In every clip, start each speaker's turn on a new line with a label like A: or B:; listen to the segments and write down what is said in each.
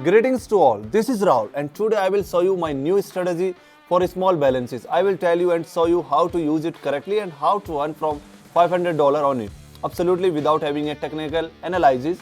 A: Greetings to all, this is Rahul and today I will show you my new strategy for small balances. I will tell you and show you how to use it correctly and how to earn from $500 on it, absolutely without having a technical analysis.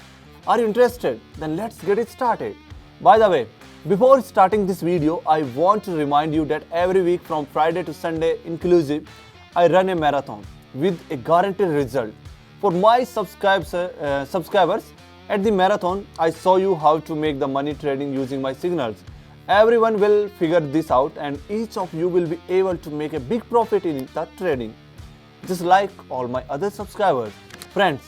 A: Are you interested? Then let's get it started. By the way, before starting this video, I want to remind you that every week from Friday to Sunday inclusive, I run a marathon with a guaranteed result. For my subscribers, at the marathon, I show you how to make the money trading using my signals. Everyone will figure this out and each of you will be able to make a big profit in the trading, just like all my other subscribers. Friends,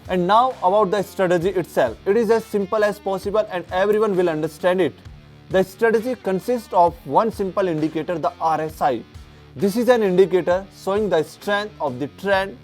A: and now about the strategy itself. It is as simple as possible and everyone will understand it. The strategy consists of one simple indicator, the RSI. This is an indicator showing the strength of the trend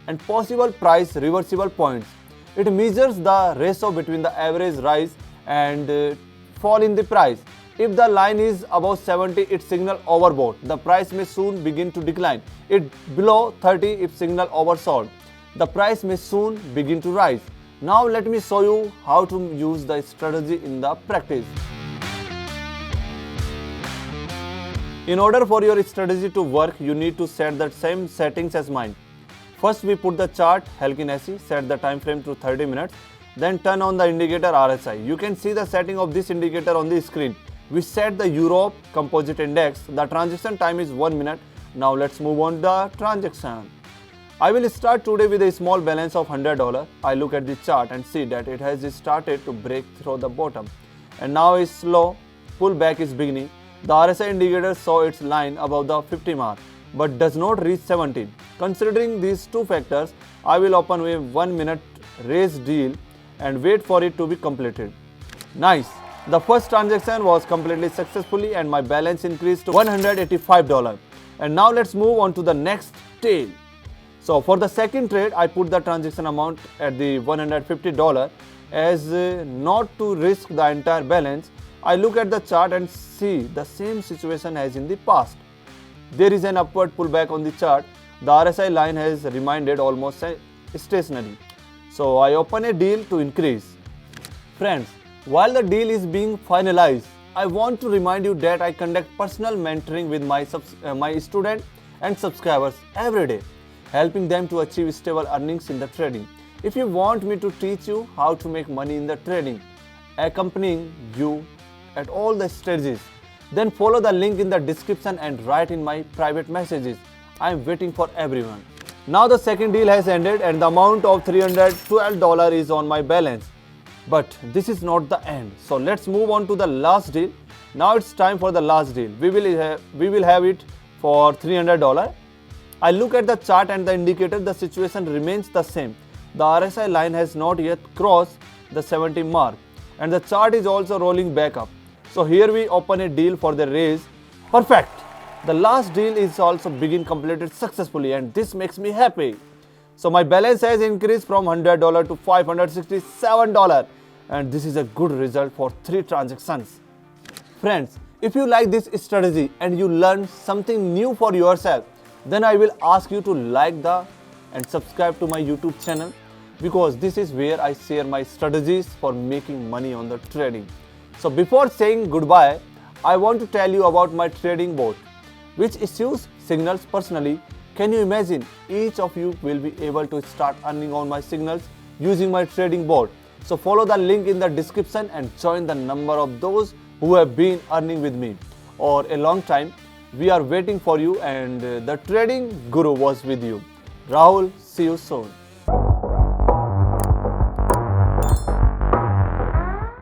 A: and possible price reversible points. It measures the ratio between the average rise and fall in the price. If the line is above 70, it signals overbought. The price may soon begin to decline. It below 30, if signal oversold. The price may soon begin to rise. Now let me show you how to use the strategy in the practice. In order for your strategy to work, you need to set the same settings as mine. First, we put the chart Helkin AC, set the time frame to 30 minutes, then turn on the indicator RSI. You can see the setting of this indicator on the screen. We set the Europe Composite Index. The transaction time is 1 minute. Now let's move on to the transaction. I will start today with a small balance of $100. I look at the chart and see that it has started to break through the bottom. And now a slow pullback is beginning. The RSI indicator saw its line above the 50 mark, but does not reach 70. Considering these two factors, I will open a 1 minute raise deal and wait for it to be completed. Nice! The first transaction was completed successfully and my balance increased to $185. And now let's move on to the next tail. So for the second trade, I put the transaction amount at the $150 as not to risk the entire balance. I look at the chart and see the same situation as in the past. There is an upward pullback on the chart. The RSI line has remained almost stationary. So I open a deal to increase. Friends, while the deal is being finalized, I want to remind you that I conduct personal mentoring with my students and subscribers every day, helping them to achieve stable earnings in the trading. If you want me to teach you how to make money in the trading, accompanying you at all the stages, then follow the link in the description and write in my private messages. I am waiting for everyone. Now the second deal has ended and the amount of $312 is on my balance. But this is not the end. So let's move on to the last deal. Now it's time for the last deal. We will have it for $300. I look at the chart and the indicator, the situation remains the same. The RSI line has not yet crossed the 70 mark and the chart is also rolling back up. So here we open a deal for the raise. Perfect! The last deal is also completed successfully and this makes me happy. So my balance has increased from $100 to $567 and this is a good result for 3 transactions. Friends, if you like this strategy and you learn something new for yourself, then I will ask you to like and subscribe to my YouTube channel because this is where I share my strategies for making money on the trading. So before saying goodbye, I want to tell you about my trading bot, which issues signals personally. Can you imagine? Each of you will be able to start earning on my signals using my trading bot. So follow the link in the description and join the number of those who have been earning with me for a long time. We are waiting for you and the trading guru was with you. Rahul, see you soon.